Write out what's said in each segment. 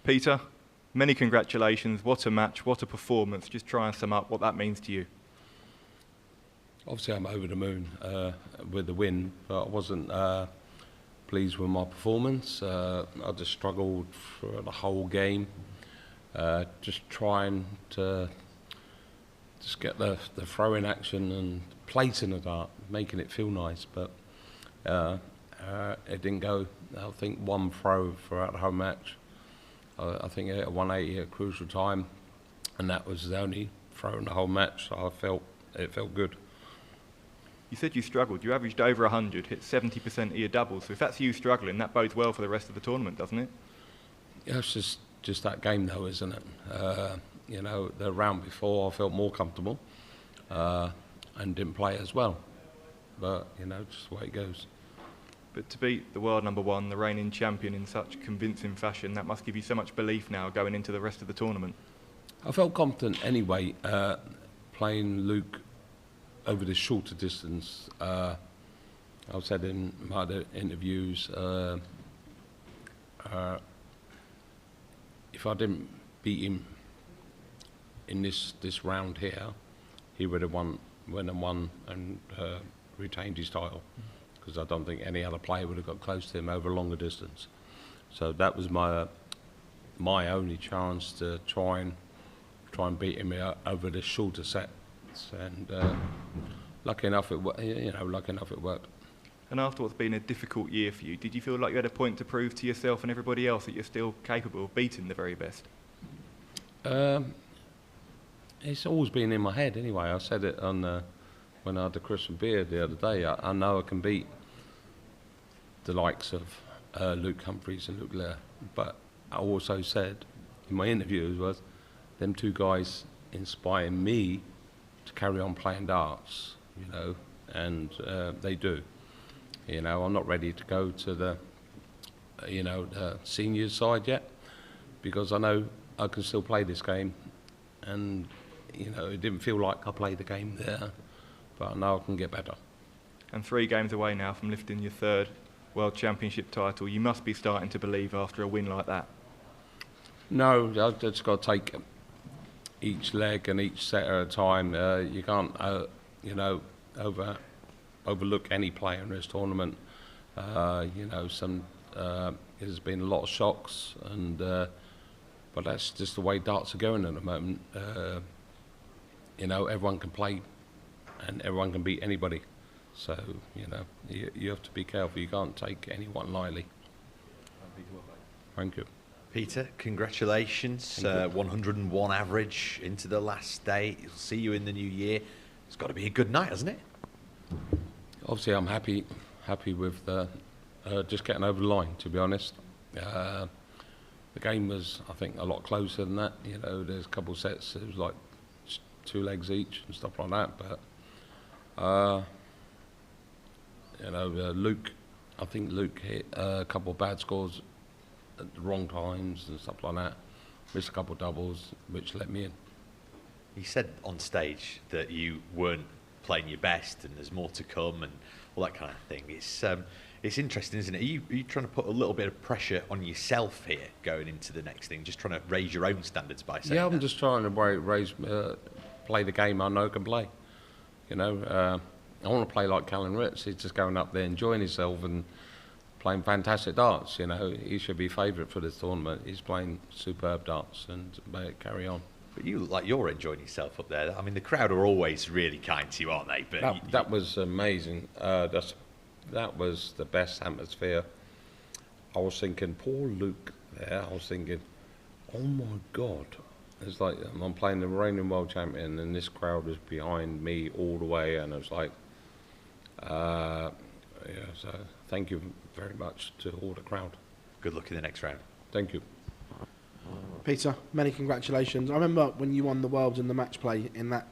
Peter, many congratulations. What a match, what a performance. Just try and sum up what that means to you. Obviously, I'm over the moon with the win, but I wasn't pleased with my performance. I just struggled for the whole game, just trying to just get the throw-in action and placing the dart, making it feel nice, but it didn't go. I think one throw throughout the whole match. I think I hit a 180 at a crucial time, and that was the only throw in the whole match. So it felt good. You said you struggled. You averaged over 100, hit 70% of your doubles. So if that's you struggling, that bodes well for the rest of the tournament, doesn't it? Yeah, it's just that game, though, isn't it? You know, the round before, I felt more comfortable and didn't play as well. But, you know, just the way it goes. But to beat the world #1, the reigning champion, in such convincing fashion, that must give you so much belief now going into the rest of the tournament. I felt confident anyway, playing Luke over the shorter distance. I've said in my other interviews, if I didn't beat him in this round here, he would have won and retained his title, because I don't think any other player would have got close to him over a longer distance. So that was my only chance to try and beat him over the shorter sets, and lucky enough it worked. And after what's been a difficult year for you, did you feel like you had a point to prove to yourself and everybody else that you're still capable of beating the very best? It's always been in my head anyway. I said it on when I had the Christian beer the other day. I know I can beat the likes of Luke Humphries and Luke Lear, but I also said in my interviews was them two guys inspire me to carry on playing darts, you know, and they do. You know, I'm not ready to go to the senior side yet, because I know I can still play this game, and you know, it didn't feel like I played the game there, but I know I can get better. And 3 games away now from lifting your 3rd World Championship title. You must be starting to believe after a win like that. No, I've just got to take each leg and each set at a time. You can't, overlook any player in this tournament. You know, there's been a lot of shocks, and but that's just the way darts are going at the moment. You know, everyone can play, and everyone can beat anybody. So, you know, you have to be careful. You can't take anyone lightly. Thank you. Peter, congratulations. 101 average into the last day. We'll see you in the new year. It's got to be a good night, hasn't it? Obviously, I'm happy with just getting over the line, to be honest. The game was, I think, a lot closer than that. You know, there's a couple of sets, it was like 2 legs each and stuff like that. But, you know, Luke, I think Luke hit a couple of bad scores at the wrong times and stuff like that. Missed a couple of doubles, which let me in. He said on stage that you weren't playing your best and there's more to come and all that kind of thing. It's interesting, isn't it? Are you trying to put a little bit of pressure on yourself here going into the next thing, just trying to raise your own standards by saying I'm just trying to play the game I know I can play. You know, I want to play like Callan Ritz. He's just going up there enjoying himself and playing fantastic darts. You know, he should be favourite for this tournament. He's playing superb darts, and carry on. But you look like you're enjoying yourself up there. I mean, the crowd are always really kind to you, aren't they? But that was amazing. That was the best atmosphere. I was thinking, poor Luke there. I was thinking, oh my God. It's like I'm playing the reigning world champion, and this crowd was behind me all the way, and it was like, so thank you very much to all the crowd. Good luck in the next round. Thank you. Peter, many congratulations. I remember when you won the Worlds in the match play in that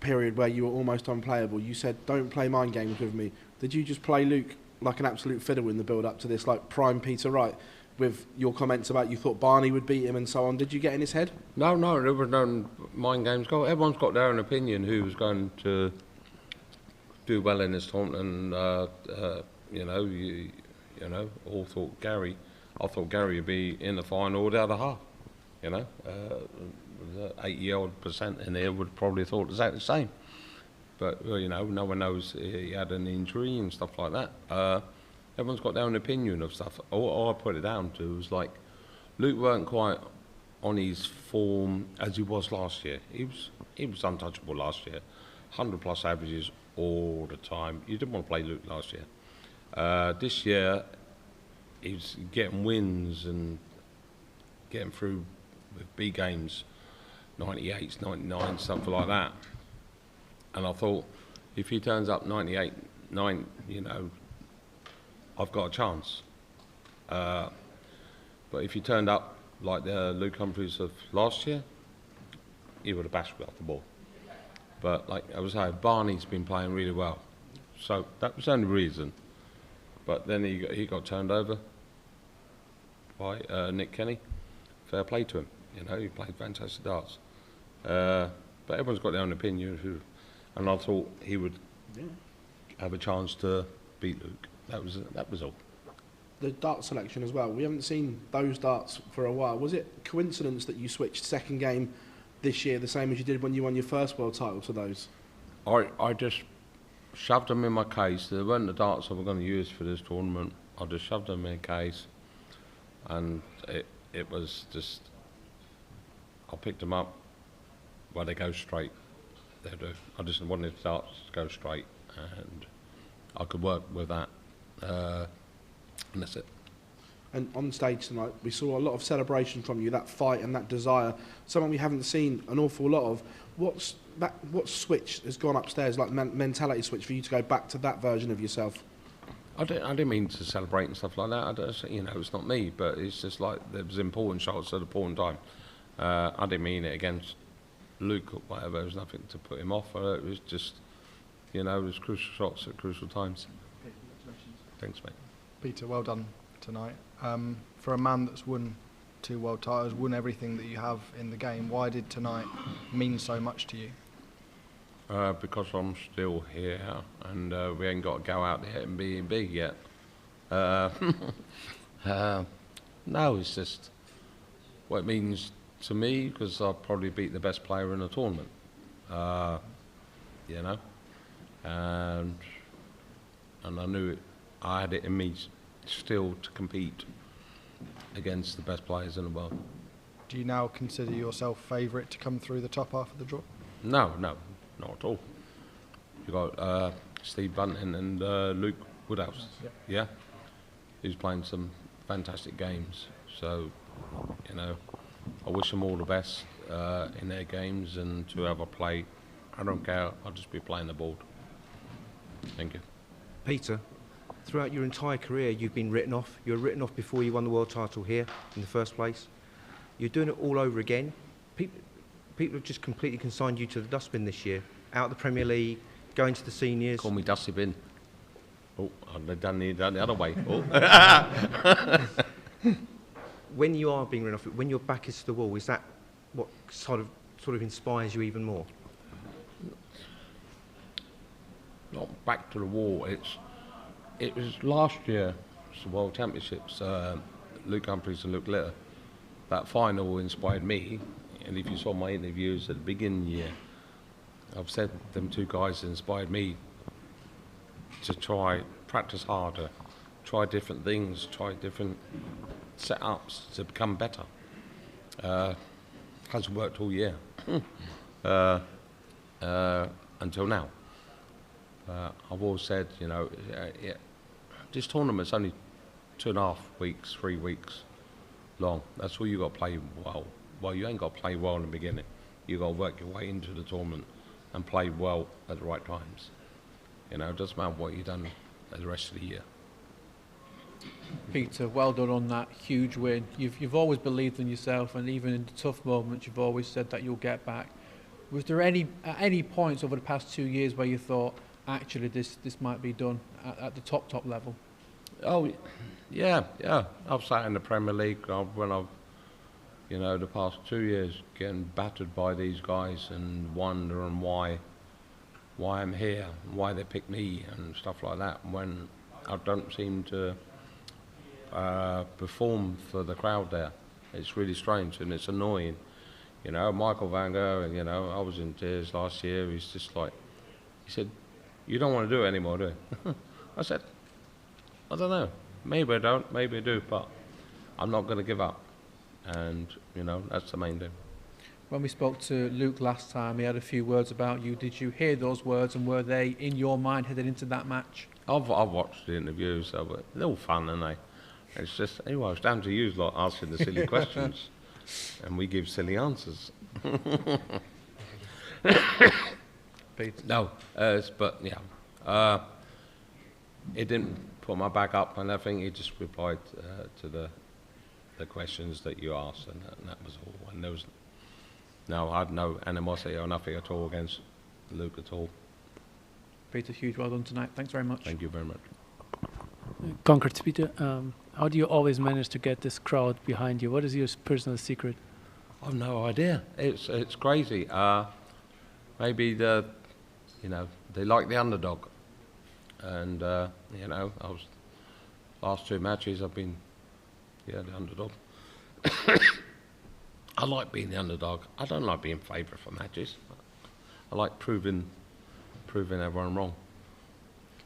period where you were almost unplayable, you said, don't play mind games with me. Did you just play Luke like an absolute fiddle in the build-up to this, like prime Peter Wright, with your comments about you thought Barney would beat him and so on? Did you get in his head? No, there was no mind games. Everyone's got their own opinion who was going to do well in this tournament, and you know, all thought Gary I thought Gary would be in the final or the other half. You know, the 80% in there would probably thought exactly the same. But well, you know, no one knows he had an injury and stuff like that. Everyone's got their own opinion of stuff. All I put it down to was like, Luke weren't quite on his form as he was last year. He was untouchable last year, 100+ averages all the time. You didn't want to play Luke last year. This year, he's getting wins and getting through with B games, 98s, 99s, something like that. And I thought, if he turns up 98, 9, you know, I've got a chance. But if he turned up like the Luke Humphries of last year, he would have bashed me off the ball. But like I was saying, Barney's been playing really well. So that was the only reason. But then he got turned over by Nick Kenny. Fair play to him. You know, he played fantastic darts. But everyone's got their own opinion. And I thought he would have a chance to beat Luke. That was all. The dart selection as well. We haven't seen those darts for a while. Was it coincidence that you switched second game this year the same as you did when you won your first world title to those? I just shoved them in my case. They weren't the darts I was going to use for this tournament. I just shoved them in a case, and it was just, I picked them up where they go straight. They do. I just wanted the darts to go straight, and I could work with that. And that's it. And on stage tonight, we saw a lot of celebration from you, that fight and that desire, something we haven't seen an awful lot of. What switch has gone upstairs, like mentality switch, for you to go back to that version of yourself? I didn't mean to celebrate and stuff like that. You know, it's not me, but it's just like there was important shots at a important time. I didn't mean it against Luke or whatever. There was nothing to put him off. It was just, you know, it was crucial shots at crucial times. Okay, congratulations. Thanks, mate. Peter, well done tonight. For a man that's won 2 world titles, won everything that you have in the game, why did tonight mean so much to you? Because I'm still here and we ain't got to go out there and be big yet. No, it's just what it means to me, because I'll probably beat the best player in the tournament. You know, and I knew I had it in me still to compete against the best players in the world. Do you now consider yourself favourite to come through the top half of the draw? No, not at all. You got Steve Bunting and Luke Woodhouse. Yeah, who's playing some fantastic games. So, you know, I wish them all the best in their games, and to have a play, I don't care. I'll just be playing the board. Thank you. Peter, throughout your entire career, you've been written off. You were written off before you won the world title here in the first place. You're doing it all over again. People have just completely consigned you to the dustbin this year. Out of the Premier League, going to the seniors. Call me Dusty Bin. Oh, they've done the other way. Oh. When you are being written off, when your back is to the wall, is that what sort of inspires you even more? Not back to the wall. It was last year, it's the World Championships, Luke Humphries and Luke Litter. That final inspired me, and if you saw my interviews at the beginning of the year, I've said them 2 guys inspired me to try, practice harder, try different things, try different setups to become better. Hasn't worked all year until now. I've always said, you know, this tournament's only 2.5 weeks, 3 weeks long. That's all you got to play well. Well, you ain't got to play well in the beginning. You got to work your way into the tournament and play well at the right times. You know, it doesn't matter what you've done the rest of the year. Peter, well done on that huge win. You've always believed in yourself, and even in the tough moments, you've always said that you'll get back. Was there at any points over the past 2 years where you thought, actually, this might be done at the top level? Oh, yeah. I've sat in the Premier League when I've, you know, the past 2 years getting battered by these guys and wondering why I'm here, why they pick me and stuff like that, when I don't seem to perform for the crowd there. It's really strange and it's annoying. You know, Michael Van Gogh, you know, I was in tears last year. He's just like, he said, "You don't want to do it anymore, do you?" I said, "I don't know. Maybe I don't, maybe I do, but I'm not going to give up." And, you know, that's the main thing. When we spoke to Luke last time, he had a few words about you. Did you hear those words, and were they in your mind headed into that match? I've watched the interviews, so they're all fun, aren't they? It's just, anyway, it's down to you lot asking the silly questions, and we give silly answers. No, but yeah, it didn't put my back up and everything. He just replied to the questions that you asked, and that was all. And there was I had no animosity or nothing at all against Luke at all. Peter, huge well done tonight. Thanks very much. Thank you very much. Congrats, Peter. How do you always manage to get this crowd behind you? What is your personal secret? I've no idea. It's crazy. Maybe they like the underdog, and you know, last 2 matches I've been the underdog. I like being the underdog. I don't like being favourite for matches. I like proving everyone wrong.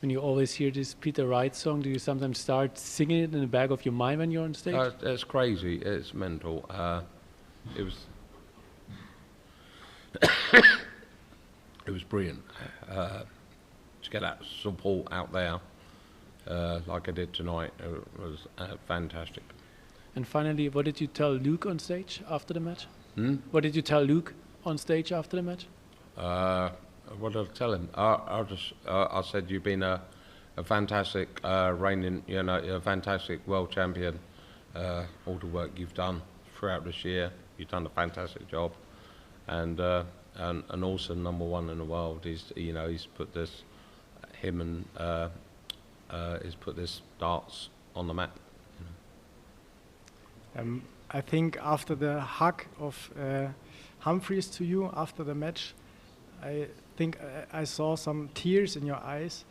When you always hear this Peter Wright song, do you sometimes start singing it in the back of your mind when you're on stage? It's crazy. It's mental. It was it was brilliant to get that support out there like I did tonight. It was fantastic. And finally, what did you tell Luke on stage after the match? Hmm? What did you tell Luke on stage after the match? What did I tell him? I said you've been a fantastic reigning, you're a fantastic world champion. All the work you've done throughout this year, you've done a fantastic job, and an awesome #1 in the world. He's put this, he's put this darts on the map. I think after the hug of Humphries to you after the match, I think I saw some tears in your eyes.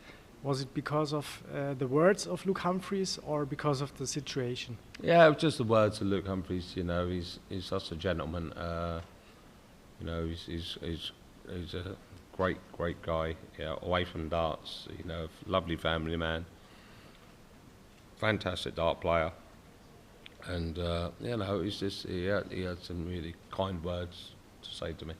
Was it because of the words of Luke Humphries or because of the situation? Yeah, it was just the words of Luke Humphries. You know, he's such a gentleman. You know, he's a great guy. Yeah, away from darts. You know, lovely family man. Fantastic dart player. And you know, he had some really kind words to say to me.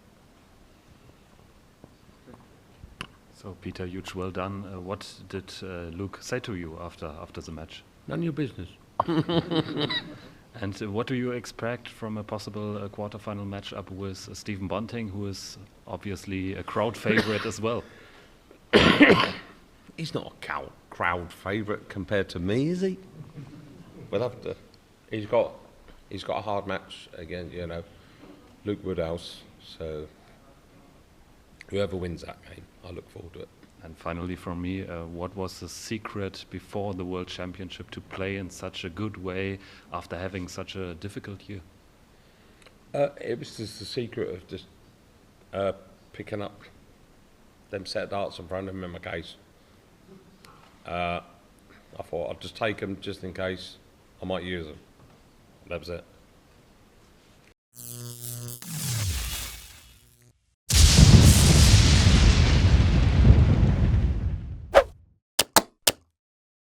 So Peter, huge well done. What did Luke say to you after the match? None of your business. And what do you expect from a possible quarter-final match-up with Stephen Bunting, who is obviously a crowd favourite as well? He's not a crowd favourite compared to me, is he? We'll have to. He's got a hard match against, you know, Luke Woodhouse. So whoever wins that game, I look forward to it. And finally, from me, what was the secret before the World Championship to play in such a good way after having such a difficult year? It was just the secret of just picking up them set of darts in front of him in my case. I thought I'd just take them just in case I might use them. That was it.